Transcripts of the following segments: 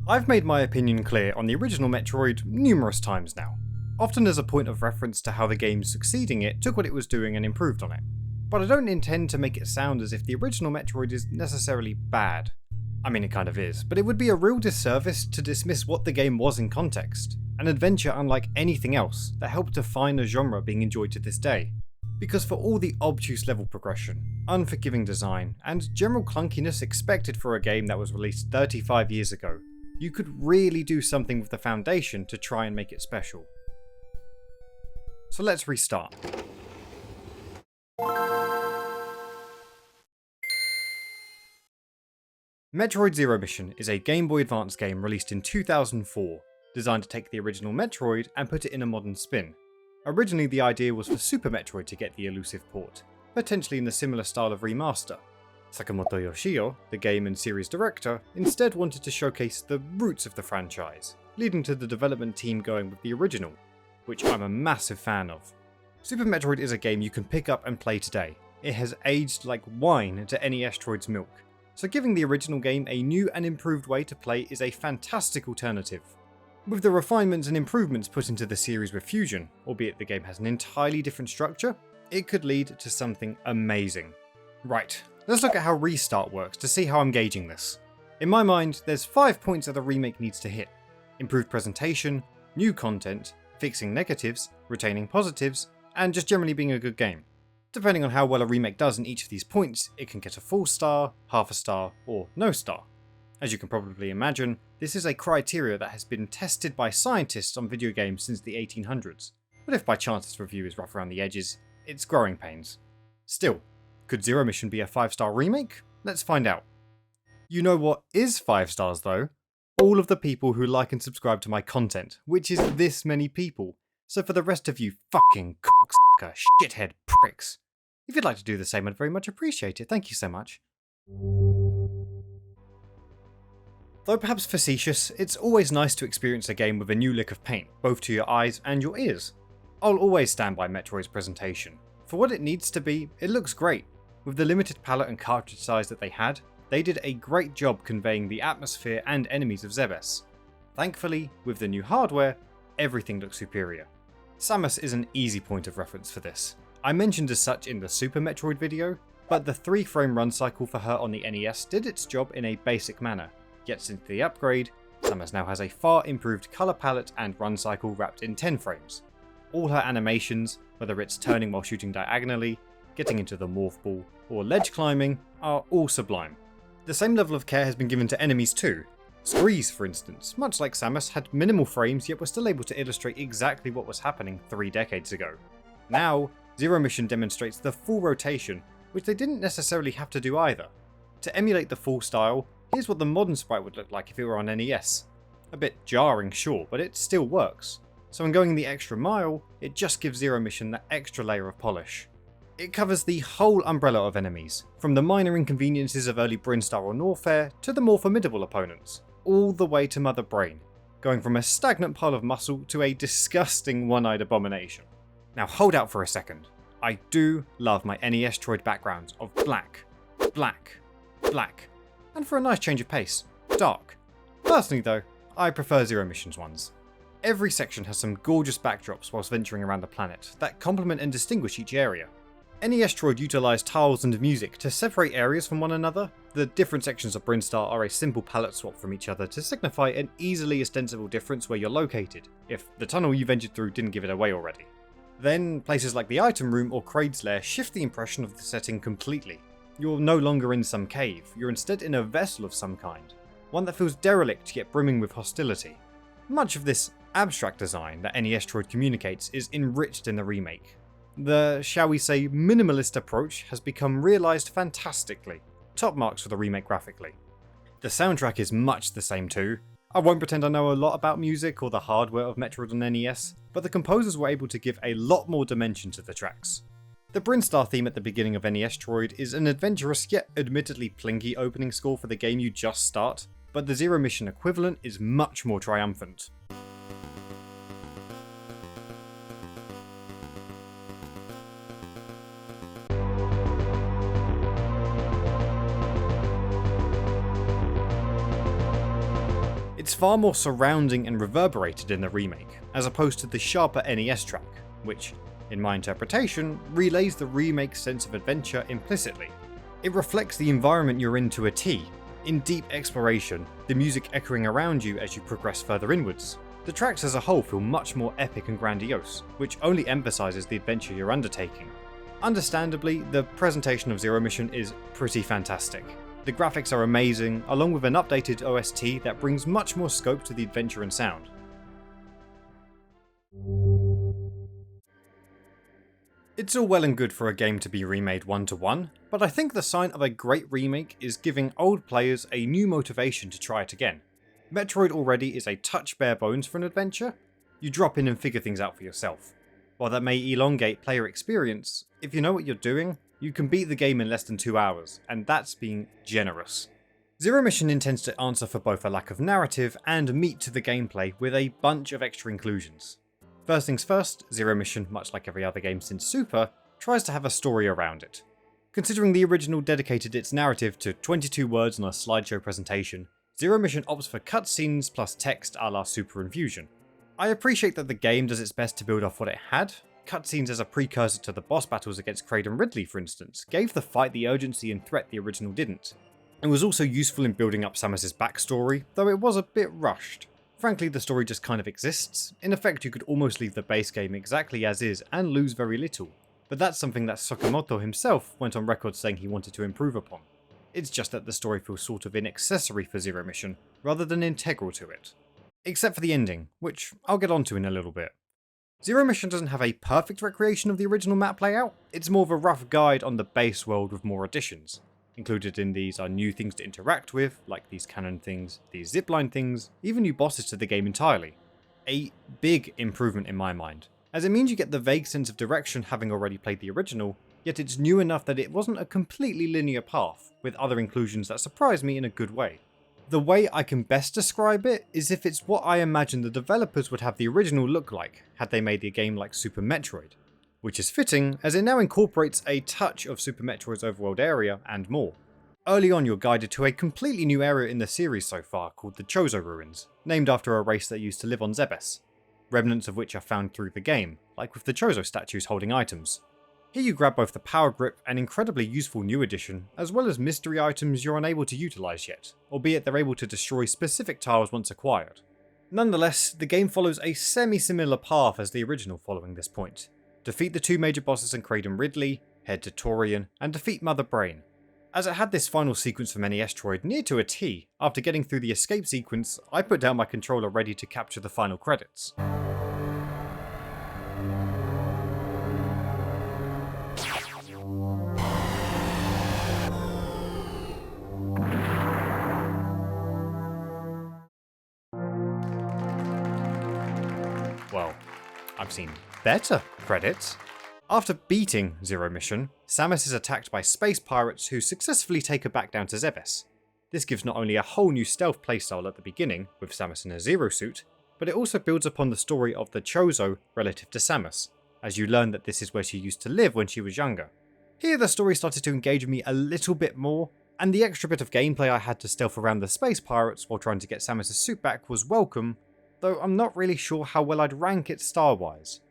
I've made my opinion clear on the original Metroid numerous times now, often as a point of reference to how the game succeeding it took what it was doing and improved on it. But I don't intend to make it sound as if the original Metroid is necessarily bad. I mean, it kind of is, but it would be a real disservice to dismiss what the game was in context, an adventure unlike anything else that helped define a genre being enjoyed to this day. Because for all the obtuse level progression, unforgiving design, and general clunkiness expected for a game that was released 35 years ago, you could really do something with the foundation to try and make it special. So let's restart. Metroid Zero Mission is a Game Boy Advance game released in 2004, designed to take the original Metroid and put it in a modern spin. Originally the idea was for Super Metroid to get the elusive port, potentially in the similar style of remaster. Sakamoto Yoshio, the game and series director, instead wanted to showcase the roots of the franchise, leading to the development team going with the original, which I'm a massive fan of. Super Metroid is a game you can pick up and play today. It has aged like wine to NES-troid's milk, so giving the original game a new and improved way to play is a fantastic alternative. With the refinements and improvements put into the series with Fusion, albeit the game has an entirely different structure, it could lead to something amazing. Right, let's look at how Restart works to see how I'm gauging this. In my mind, there's 5 points that the remake needs to hit: improved presentation, new content, fixing negatives, retaining positives, and just generally being a good game. Depending on how well a remake does in each of these points, it can get a full star, half a star, or no star. As you can probably imagine, this is a criteria that has been tested by scientists on video games since the 1800s, but if by chance this review is rough around the edges, it's growing pains. Still, could Zero Mission be a 5-star remake? Let's find out. You know what is 5 stars though? All of the people who like and subscribe to my content, which is this many people. So for the rest of you fucking cocksucker shithead pricks, if you'd like to do the same, I'd very much appreciate it. Thank you so much. Though perhaps facetious, it's always nice to experience a game with a new lick of paint, both to your eyes and your ears. I'll always stand by Metroid's presentation. For what it needs to be, it looks great. With the limited palette and cartridge size that they had, they did a great job conveying the atmosphere and enemies of Zebes. Thankfully, with the new hardware, everything looks superior. Samus is an easy point of reference for this. I mentioned as such in the Super Metroid video, but the 3-frame run cycle for her on the NES did its job in a basic manner. Yet since the upgrade, Samus now has a far improved colour palette and run cycle wrapped in 10 frames. All her animations, whether it's turning while shooting diagonally, getting into the morph ball, or ledge climbing, are all sublime. The same level of care has been given to enemies too. Screes, for instance, much like Samus, had minimal frames yet were still able to illustrate exactly what was happening 3 decades ago. Now, Zero Mission demonstrates the full rotation, which they didn't necessarily have to do either. To emulate the full style, here's what the modern sprite would look like if it were on NES. A bit jarring, sure, but it still works. So in going the extra mile, it just gives Zero Mission that extra layer of polish. It covers the whole umbrella of enemies, from the minor inconveniences of early Brinstar or Norfair to the more formidable opponents, all the way to Mother Brain, going from a stagnant pile of muscle to a disgusting one-eyed abomination. Now hold out for a second. I do love my NES-troid backgrounds of black, black, black, and for a nice change of pace, dark. Personally though, I prefer Zero Mission's ones. Every section has some gorgeous backdrops whilst venturing around the planet that complement and distinguish each area. NES-troid utilised tiles and music to separate areas from one another. The different sections of Brinstar are a simple palette swap from each other to signify an easily ostensible difference where you're located, if the tunnel you ventured through didn't give it away already. Then, places like the item room or Kraid's lair shift the impression of the setting completely. You're no longer in some cave, you're instead in a vessel of some kind, one that feels derelict yet brimming with hostility. Much of this abstract design that NES-troid communicates is enriched in the remake. The, shall we say, minimalist approach has become realised fantastically. Top marks for the remake graphically. The soundtrack is much the same too. I won't pretend I know a lot about music or the hardware of Metroid on NES, but the composers were able to give a lot more dimension to the tracks. The Brinstar theme at the beginning of NES-troid is an adventurous yet admittedly plinky opening score for the game you just start, but the Zero Mission equivalent is much more triumphant. It's far more surrounding and reverberated in the remake, as opposed to the sharper NES track, which, in my interpretation, relays the remake's sense of adventure implicitly. It reflects the environment you're in to a T, in deep exploration, the music echoing around you as you progress further inwards. The tracks as a whole feel much more epic and grandiose, which only emphasises the adventure you're undertaking. Understandably, the presentation of Zero Mission is pretty fantastic. The graphics are amazing, along with an updated OST that brings much more scope to the adventure and sound. It's all well and good for a game to be remade one-to-one, but I think the sign of a great remake is giving old players a new motivation to try it again. Metroid already is a touch bare bones for an adventure. You drop in and figure things out for yourself. While that may elongate player experience, if you know what you're doing, you can beat the game in less than 2 hours, and that's being generous. Zero Mission intends to answer for both a lack of narrative and meat to the gameplay with a bunch of extra inclusions. First things first, Zero Mission, much like every other game since Super, tries to have a story around it. Considering the original dedicated its narrative to 22 words on a slideshow presentation, Zero Mission opts for cutscenes plus text a la Super Infusion. I appreciate that the game does its best to build off what it had. Cutscenes as a precursor to the boss battles against Kraid and Ridley, for instance, gave the fight the urgency and threat the original didn't. It was also useful in building up Samus's backstory, though it was a bit rushed. Frankly, the story just kind of exists. In effect, you could almost leave the base game exactly as is and lose very little. But that's something that Sakamoto himself went on record saying he wanted to improve upon. It's just that the story feels sort of an accessory for Zero Mission, rather than integral to it. Except for the ending, which I'll get onto in a little bit. Zero Mission doesn't have a perfect recreation of the original map layout, it's more of a rough guide on the base world with more additions. Included in these are new things to interact with, like these cannon things, these zipline things, even new bosses to the game entirely. A big improvement in my mind, as it means you get the vague sense of direction having already played the original, yet it's new enough that it wasn't a completely linear path, with other inclusions that surprised me in a good way. The way I can best describe it is if it's what I imagine the developers would have the original look like had they made a game like Super Metroid, which is fitting as it now incorporates a touch of Super Metroid's overworld area and more. Early on you're guided to a completely new area in the series so far called the Chozo Ruins, named after a race that used to live on Zebes, remnants of which are found through the game, like with the Chozo statues holding items. Here you grab both the power grip, an incredibly useful new addition, as well as mystery items you're unable to utilise yet, albeit they're able to destroy specific tiles once acquired. Nonetheless, the game follows a semi-similar path as the original following this point. Defeat the two major bosses in Kraid and Ridley, head to Torian, and defeat Mother Brain. As it had this final sequence from NES Troid near to a T, after getting through the escape sequence, I put down my controller ready to capture the final credits. Well, I've seen better credits. After beating Zero Mission, Samus is attacked by space pirates who successfully take her back down to Zebes. This gives not only a whole new stealth playstyle at the beginning, with Samus in a Zero suit, but it also builds upon the story of the Chozo relative to Samus, as you learn that this is where she used to live when she was younger. Here the story started to engage me a little bit more, and the extra bit of gameplay I had to stealth around the space pirates while trying to get Samus' suit back was welcome, though I'm not really sure how well I'd rank it star-wise.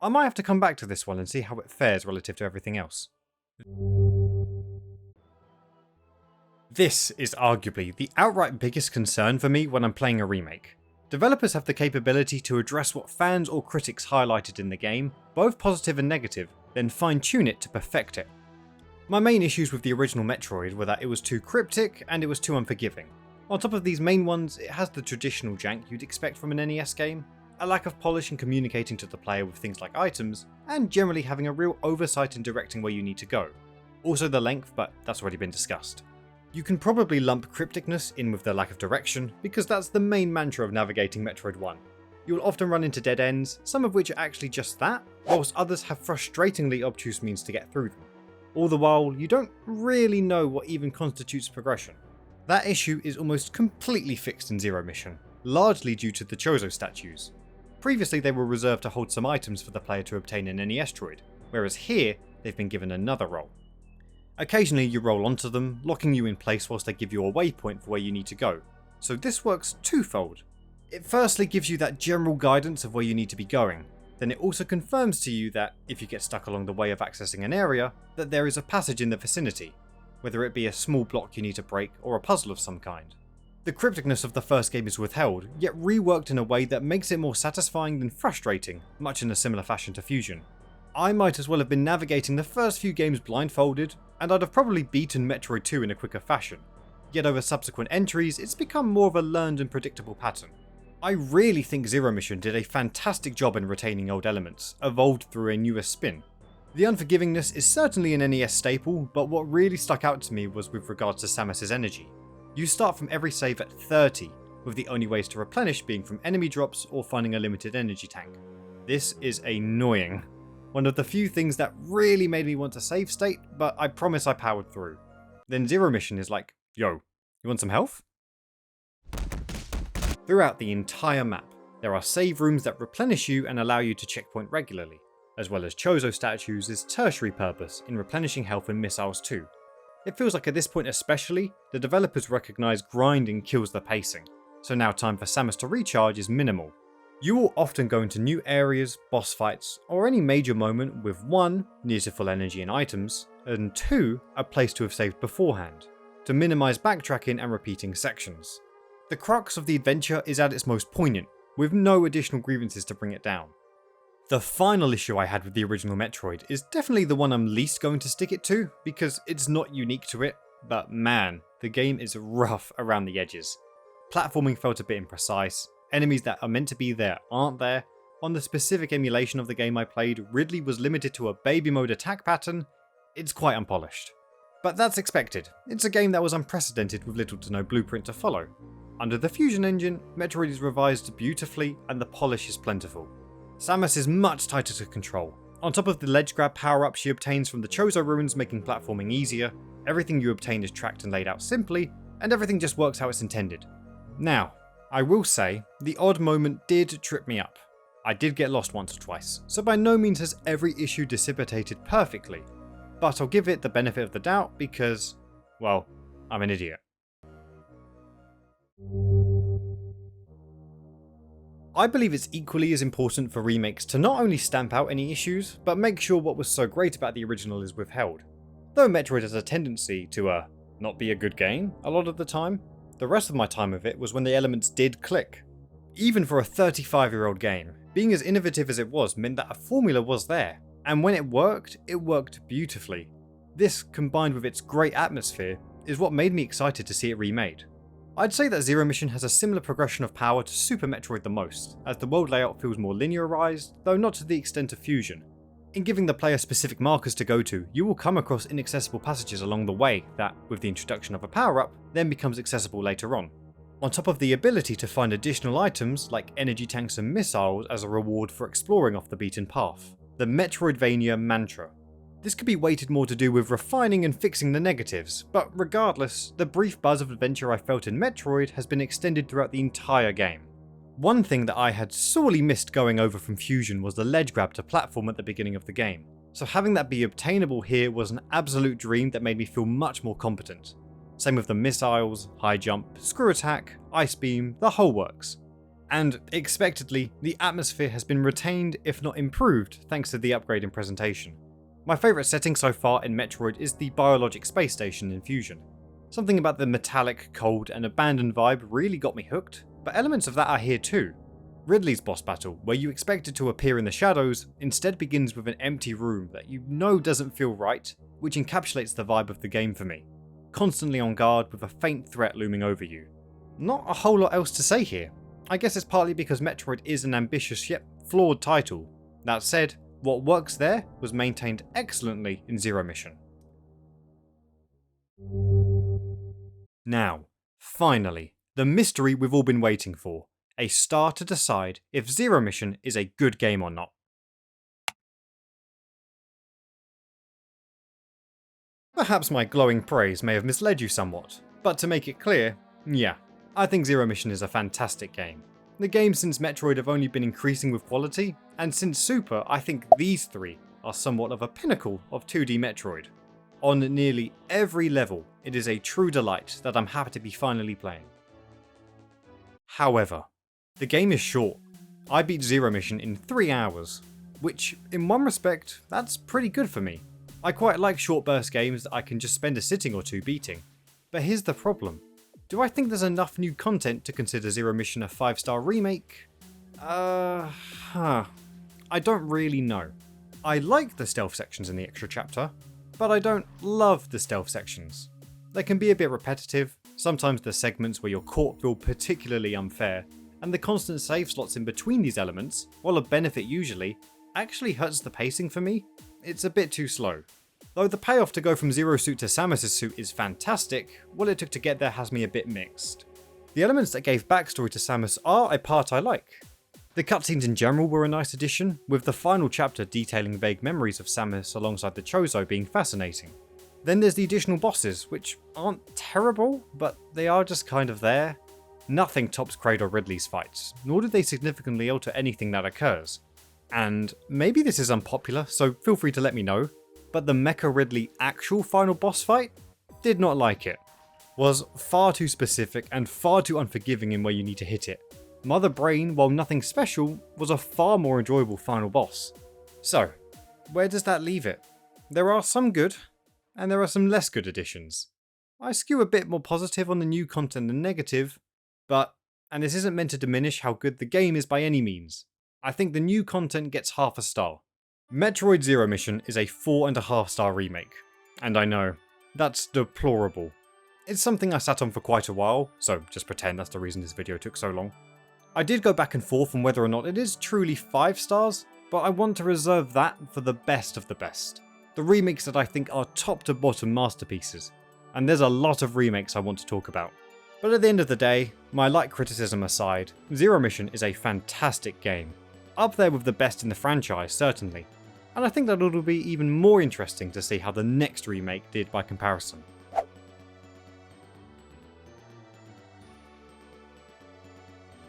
I might have to come back to this one and see how it fares relative to everything else. This is arguably the outright biggest concern for me when I'm playing a remake. Developers have the capability to address what fans or critics highlighted in the game, both positive and negative, then fine-tune it to perfect it. My main issues with the original Metroid were that it was too cryptic and it was too unforgiving. On top of these main ones, it has the traditional jank you'd expect from an NES game, a lack of polish in communicating to the player with things like items, and generally having a real oversight in directing where you need to go. Also the length, but that's already been discussed. You can probably lump crypticness in with the lack of direction, because that's the main mantra of navigating Metroid 1. You'll often run into dead ends, some of which are actually just that, whilst others have frustratingly obtuse means to get through them. All the while, you don't really know what even constitutes progression. That issue is almost completely fixed in Zero Mission, largely due to the Chozo statues. Previously they were reserved to hold some items for the player to obtain in NES Troid, whereas here they've been given another role. Occasionally you roll onto them, locking you in place whilst they give you a waypoint for where you need to go, so this works twofold. It firstly gives you that general guidance of where you need to be going, then it also confirms to you that if you get stuck along the way of accessing an area, that there is a passage in the vicinity, whether it be a small block you need to break or a puzzle of some kind. The crypticness of the first game is withheld, yet reworked in a way that makes it more satisfying than frustrating, much in a similar fashion to Fusion. I might as well have been navigating the first few games blindfolded, and I'd have probably beaten Metroid 2 in a quicker fashion. Yet over subsequent entries, it's become more of a learned and predictable pattern. I really think Zero Mission did a fantastic job in retaining old elements, evolved through a newer spin. The unforgivingness is certainly an NES staple, but what really stuck out to me was with regards to Samus's energy. You start from every save at 30, with the only ways to replenish being from enemy drops or finding a limited energy tank. This is annoying. One of the few things that really made me want to save state, but I promise I powered through. Then Zero Mission is like, yo, you want some health? Throughout the entire map, there are save rooms that replenish you and allow you to checkpoint regularly, as well as Chozo statues' tertiary purpose in replenishing health and missiles too. It feels like at this point especially, the developers recognise grinding kills the pacing, so now time for Samus to recharge is minimal. You will often go into new areas, boss fights, or any major moment with 1, near to full energy and items, and 2, a place to have saved beforehand, to minimise backtracking and repeating sections. The crux of the adventure is at its most poignant, with no additional grievances to bring it down. The final issue I had with the original Metroid is definitely the one I'm least going to stick it to, because it's not unique to it, but man, the game is rough around the edges. Platforming felt a bit imprecise, enemies that are meant to be there aren't there, on the specific emulation of the game I played, Ridley was limited to a baby mode attack pattern. It's quite unpolished. But that's expected, it's a game that was unprecedented with little to no blueprint to follow. Under the Fusion engine, Metroid is revised beautifully and the polish is plentiful. Samus is much tighter to control. On top of the ledge grab power-up she obtains from the Chozo ruins making platforming easier, everything you obtain is tracked and laid out simply, and everything just works how it's intended. Now, I will say, the odd moment did trip me up. I did get lost once or twice, so by no means has every issue dissipated perfectly, but I'll give it the benefit of the doubt because, well, I'm an idiot. I believe it's equally as important for remakes to not only stamp out any issues, but make sure what was so great about the original is withheld. Though Metroid has a tendency to not be a good game a lot of the time, the rest of my time with it was when the elements did click. Even for a 35-year-old game, being as innovative as it was meant that a formula was there, and when it worked beautifully. This, combined with its great atmosphere, is what made me excited to see it remade. I'd say that Zero Mission has a similar progression of power to Super Metroid the most, as the world layout feels more linearized, though not to the extent of Fusion. In giving the player specific markers to go to, you will come across inaccessible passages along the way that, with the introduction of a power-up, then becomes accessible later on. On top of the ability to find additional items like energy tanks and missiles as a reward for exploring off the beaten path. The Metroidvania mantra. This could be weighted more to do with refining and fixing the negatives, but regardless, the brief buzz of adventure I felt in Metroid has been extended throughout the entire game. One thing that I had sorely missed going over from Fusion was the ledge grab to platform at the beginning of the game, so having that be obtainable here was an absolute dream that made me feel much more competent. Same with the missiles, high jump, screw attack, ice beam, the whole works. And, expectedly, the atmosphere has been retained if not improved thanks to the upgrade in presentation. My favourite setting so far in Metroid is the biologic space station in Fusion. Something about the metallic, cold and abandoned vibe really got me hooked, but elements of that are here too. Ridley's boss battle, where you expect it to appear in the shadows, instead begins with an empty room that you know doesn't feel right, which encapsulates the vibe of the game for me. Constantly on guard with a faint threat looming over you. Not a whole lot else to say here. I guess it's partly because Metroid is an ambitious yet flawed title. That said, what works there was maintained excellently in Zero Mission. Now, finally, the mystery we've all been waiting for. A star to decide if Zero Mission is a good game or not. Perhaps my glowing praise may have misled you somewhat, but to make it clear, yeah, I think Zero Mission is a fantastic game. The games since Metroid have only been increasing with quality, and since Super, I think these three are somewhat of a pinnacle of 2D Metroid. On nearly every level, it is a true delight that I'm happy to be finally playing. However, the game is short. I beat Zero Mission in 3 hours, which, in one respect, that's pretty good for me. I quite like short burst games that I can just spend a sitting or two beating. But here's the problem. Do I think there's enough new content to consider Zero Mission a 5-star remake? I don't really know. I like the stealth sections in the extra chapter, but I don't love the stealth sections. They can be a bit repetitive, sometimes the segments where you're caught feel particularly unfair, and the constant save slots in between these elements, while a benefit usually, actually hurts the pacing for me. It's a bit too slow. Though the payoff to go from Zero Suit to Samus' suit is fantastic, what it took to get there has me a bit mixed. The elements that gave backstory to Samus are a part I like. The cutscenes in general were a nice addition, with the final chapter detailing vague memories of Samus alongside the Chozo being fascinating. Then there's the additional bosses, which aren't terrible, but they are just kind of there. Nothing tops Kraid or Ridley's fights, nor do they significantly alter anything that occurs. And maybe this is unpopular, so feel free to let me know, but the Mecha Ridley actual final boss fight? Did not like it. Was far too specific and far too unforgiving in where you need to hit it. Mother Brain, while nothing special, was a far more enjoyable final boss. So, where does that leave it? There are some good, and there are some less good additions. I skew a bit more positive on the new content than negative, but, and this isn't meant to diminish how good the game is by any means, I think the new content gets half a star. Metroid Zero Mission is a 4.5-star remake, and I know, that's deplorable. It's something I sat on for quite a while, so just pretend that's the reason this video took so long. I did go back and forth on whether or not it is truly 5 stars, but I want to reserve that for the best of the best. The remakes that I think are top to bottom masterpieces, and there's a lot of remakes I want to talk about. But at the end of the day, my light criticism aside, Zero Mission is a fantastic game. Up there with the best in the franchise, certainly. And I think that it'll be even more interesting to see how the next remake did by comparison.